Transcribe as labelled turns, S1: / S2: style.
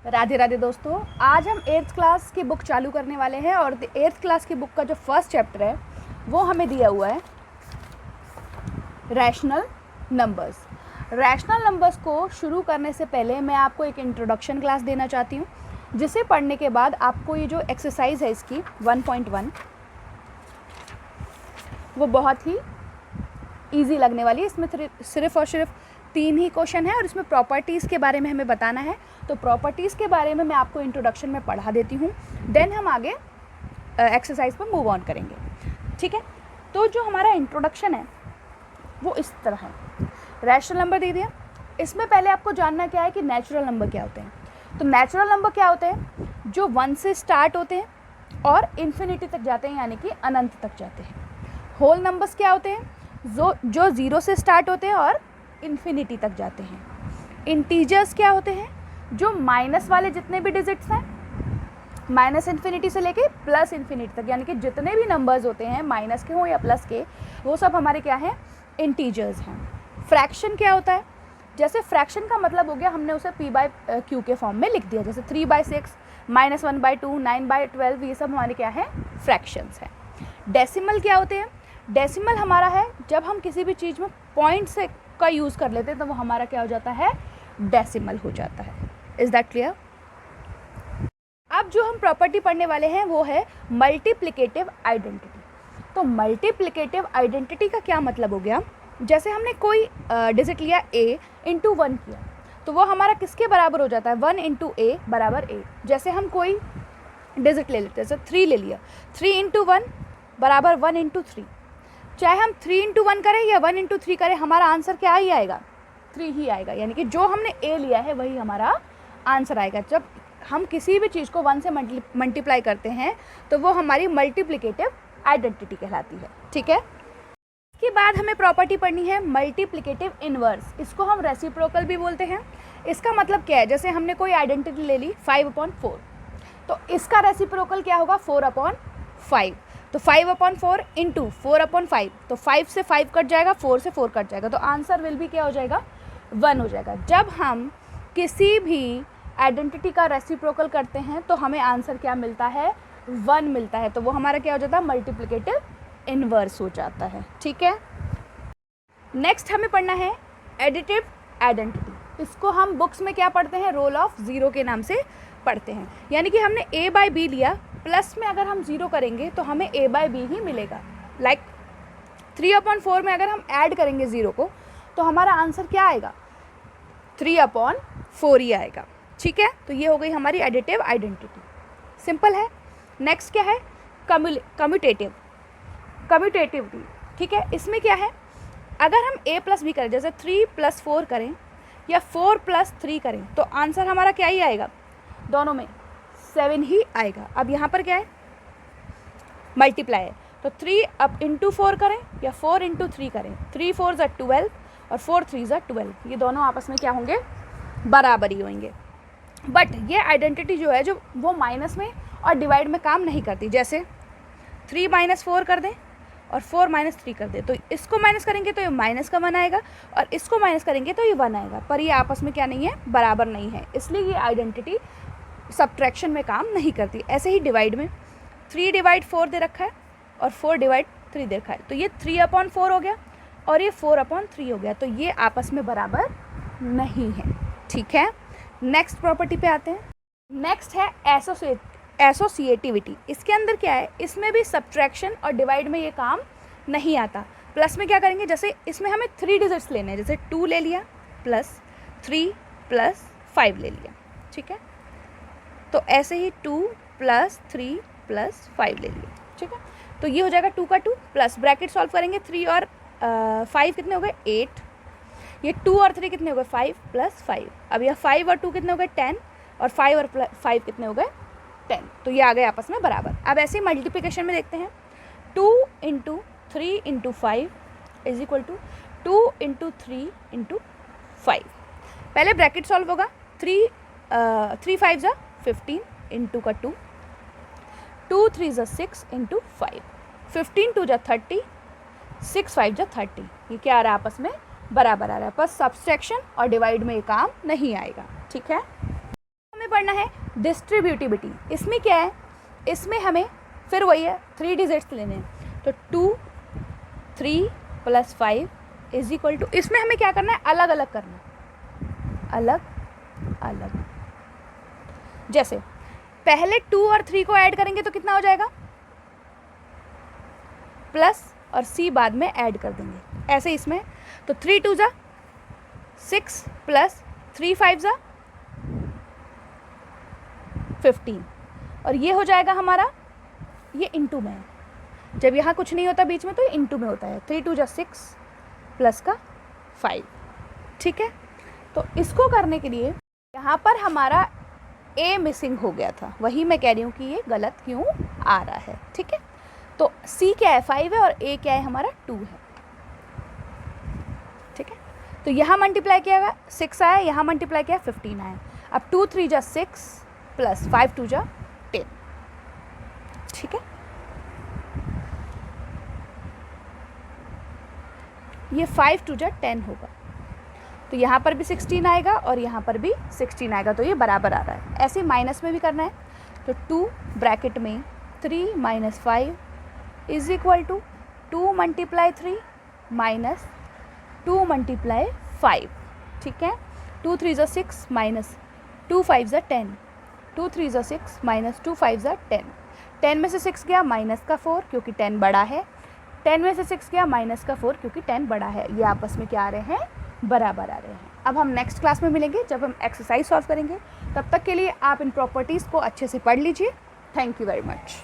S1: राधे राधे दोस्तों, आज हम 8th क्लास की बुक चालू करने वाले हैं और 8th क्लास की बुक का जो फर्स्ट चैप्टर है वो हमें दिया हुआ है रैशनल नंबर्स। रैशनल नंबर्स को शुरू करने से पहले मैं आपको एक इंट्रोडक्शन क्लास देना चाहती हूँ, जिसे पढ़ने के बाद आपको ये जो एक्सरसाइज है इसकी 1.1 वो बहुत ही ईजी लगने वाली है। इसमें सिर्फ और सिर्फ 3 ही क्वेश्चन है और इसमें प्रॉपर्टीज़ के बारे में हमें बताना है। तो प्रॉपर्टीज़ के बारे में मैं आपको इंट्रोडक्शन में पढ़ा देती हूँ, देन हम आगे एक्सरसाइज पर मूव ऑन करेंगे। ठीक है, तो जो हमारा इंट्रोडक्शन है वो इस तरह है। रैशनल नंबर दे दिया, इसमें पहले आपको जानना क्या है कि नेचुरल नंबर क्या होते हैं। तो नेचुरल नंबर क्या होते हैं? जो 1 से स्टार्ट होते हैं और इन्फिनिटी तक जाते हैं, यानी कि अनंत तक जाते हैं। होल नंबर्स क्या होते हैं? जो 0 से स्टार्ट होते हैं और इन्फिनिटी तक जाते हैं। इंटीजर्स क्या होते हैं? जो माइनस वाले जितने भी डिजिट्स हैं, माइनस इन्फिनिटी से लेके प्लस इन्फिनिटी तक, यानी कि जितने भी नंबर्स होते हैं माइनस के हों या प्लस के, वो सब हमारे क्या हैं? इंटीजर्स हैं। फ्रैक्शन क्या होता है? जैसे फ्रैक्शन का मतलब हो गया, हमने उसे p/q के फॉर्म में लिख दिया, जैसे 3/6, -1/2, 9/12, ये सब हमारे क्या है? फ्रैक्शंस हैं। डेसिमल क्या होते हैं? डेसिमल हमारा है जब हम किसी भी चीज़ में पॉइंट से का यूज़ कर लेते हैं तो वो हमारा क्या हो जाता है? डेसिमल हो जाता है। Is that clear? अब जो हम प्रॉपर्टी पढ़ने वाले हैं वो है मल्टीप्लिकेटिव आइडेंटिटी। तो मल्टीप्लिकेटिव आइडेंटिटी का क्या मतलब हो गया? जैसे हमने कोई डिजिट लिया a इंटू 1 किया, तो वो हमारा किसके बराबर हो जाता है? 1 इंटू a बराबर a। जैसे हम कोई डिजिट ले लेते हैं, जैसे 3 ले लिया, 3 इंटू 1 बराबर 1 इंटू 3। चाहे हम 3 इंटू 1 करें या 1 इंटू 3 करें, हमारा आंसर क्या ही आएगा? 3 ही आएगा। यानी कि जो हमने a लिया है वही हमारा आंसर आएगा। जब हम किसी भी चीज़ को 1 से मल्टीप्लाई करते हैं तो वो हमारी मल्टीप्लिकेटिव आइडेंटिटी कहलाती है। ठीक है, इसके बाद हमें प्रॉपर्टी पढ़नी है मल्टीप्लिकेटिव इनवर्स। इसको हम रेसिप्रोकल भी बोलते हैं। इसका मतलब क्या है? जैसे हमने कोई आइडेंटिटी ले ली 5/4, तो इसका रेसिप्रोकल क्या होगा? 4/5। तो 5/4 इंटू 4/5, तो 5 से 5 कट जाएगा, 4 से 4 कट जाएगा, तो आंसर विल भी क्या हो जाएगा? 1 हो जाएगा। जब हम किसी भी आइडेंटिटी का रेसिप्रोकल करते हैं तो हमें आंसर क्या मिलता है? 1 मिलता है। तो वो हमारा क्या हो जाता है? मल्टीप्लिकेटिव इनवर्स हो जाता है। ठीक है, नेक्स्ट हमें पढ़ना है एडिटिव आइडेंटिटी। इसको हम बुक्स में क्या पढ़ते हैं? रोल ऑफ ज़ीरो के नाम से पढ़ते हैं। यानी कि हमने a/b लिया, प्लस में अगर हम 0 करेंगे तो हमें a/b ही मिलेगा। लाइक 3/4 में अगर हम ऐड करेंगे 0 को तो हमारा आंसर क्या आएगा? 3/4 ही आएगा। ठीक है, तो ये हो गई हमारी एडिटिव आइडेंटिटी। सिंपल है। नेक्स्ट क्या है? कम्यूटेटिविटी। ठीक है, इसमें क्या है? अगर हम a+b करें, जैसे 3 + 4 करें या 4 + 3 करें, तो आंसर हमारा क्या ही आएगा? दोनों में 7 ही आएगा। अब यहाँ पर क्या है? मल्टीप्लाई है, तो 3 अब इंटू 4 करें या 4 इंटू 3 करें, 3 4 = 12 और 4 3 = 12, ये दोनों आपस में क्या होंगे? बराबर ही होंगे। बट ये आइडेंटिटी जो है, जो वो माइनस में और डिवाइड में काम नहीं करती। जैसे 3 - 4 कर दें और 4 - 3 कर दें, तो इसको माइनस करेंगे तो ये माइनस का 1 आएगा और इसको माइनस करेंगे तो ये 1 आएगा, पर ये आपस में क्या नहीं है? बराबर नहीं है। इसलिए ये आइडेंटिटी सब्ट्रैक्शन में काम नहीं करती। ऐसे ही डिवाइड में 3/4 दे रखा है और 4/3 दे रखा है, तो ये 3/4 हो गया और ये 4/3 हो गया, तो ये आपस में बराबर नहीं है। ठीक है, नेक्स्ट प्रॉपर्टी पे आते हैं। नेक्स्ट है एसोसिएटिविटी। इसके अंदर क्या है? इसमें भी सब्ट्रैक्शन और डिवाइड में ये काम नहीं आता। प्लस में क्या करेंगे? जैसे इसमें हमें 3 डिजिट्स लेने हैं, जैसे 2 ले लिया प्लस 3 + 5 ले लिया। ठीक है, तो ऐसे ही 2 + 3 + 5 ले लिया। ठीक है, तो ये हो जाएगा 2 का 2 प्लस ब्रैकेट सॉल्व करेंगे, 3 और 5 कितने हो गए? 8। ये 2 और 3 कितने हो गए? 5 + 5। अब यह 5 और 2 कितने हो गए? 10 और 5 और 5 कितने हो गए? 10। तो ये आ गए आपस में बराबर। अब ऐसे ही मल्टीप्लिकेशन में देखते हैं, 2 × 3 × 5 = 2 × 3 × 5। पहले ब्रैकेट सॉल्व होगा, 3 5 = 15 इंटू का 2, 2 3 = 6 × 5, 15 2 = 30, 6 5 = 30। ये क्या आ रहा है? आपस में बराबर आ रहा है, पर सब्ट्रैक्शन और डिवाइड में ये काम नहीं आएगा। ठीक है, हमें पढ़ना है डिस्ट्रीब्यूटिविटी। इसमें क्या है, इसमें हमें फिर वही है 3 डिजिट्स लेने हैं। तो 2 3 + 5 = इसमें हमें क्या करना है, अलग अलग करना है, अलग अलग। जैसे पहले 2 और 3 को ऐड करेंगे तो कितना हो जाएगा, प्लस और C बाद में ऐड कर देंगे। ऐसे इसमें तो 3 2 = 6 + 3 5 = 15 और ये हो जाएगा हमारा, ये इंटू में है। जब यहाँ कुछ नहीं होता बीच में तो ये इंटू में होता है। 3 2 = 6 प्लस का 5, ठीक है। तो इसको करने के लिए यहाँ पर हमारा A मिसिंग हो गया था, वही मैं कह रही हूँ कि ये गलत क्यों आ रहा है, ठीक है। तो C क्या है 5 है और A क्या है हमारा 2 है, ठीक है। तो यहाँ मल्टीप्लाई किया हुआ 6 आया, यहाँ मल्टीप्लाई किया 15 आया। अब 2 3 = 6 प्लस 5 2 = 10, ठीक है। ये 5 2 = 10 होगा, तो यहाँ पर भी 16 आएगा और यहाँ पर भी 16 आएगा, तो ये बराबर आ रहा है। ऐसे माइनस में भी करना है, तो 2 ब्रैकेट में 3 - 5 = 2 × 3 माइनस 2 × 5, ठीक है। 2 3 = 6 माइनस 2 5 = 10, 2 3 = 6 माइनस 2 5 = 10। 10 में से 6 गया माइनस का 4 क्योंकि 10 बड़ा है, 10 में से 6 गया माइनस का 4 क्योंकि 10 बड़ा है। ये आपस में क्या आ रहे हैं, बराबर आ रहे हैं। अब हम नेक्स्ट क्लास में मिलेंगे जब हम एक्सरसाइज सॉल्व करेंगे। तब तक के लिए आप इन प्रॉपर्टीज़ को अच्छे से पढ़ लीजिए। Thank you very much.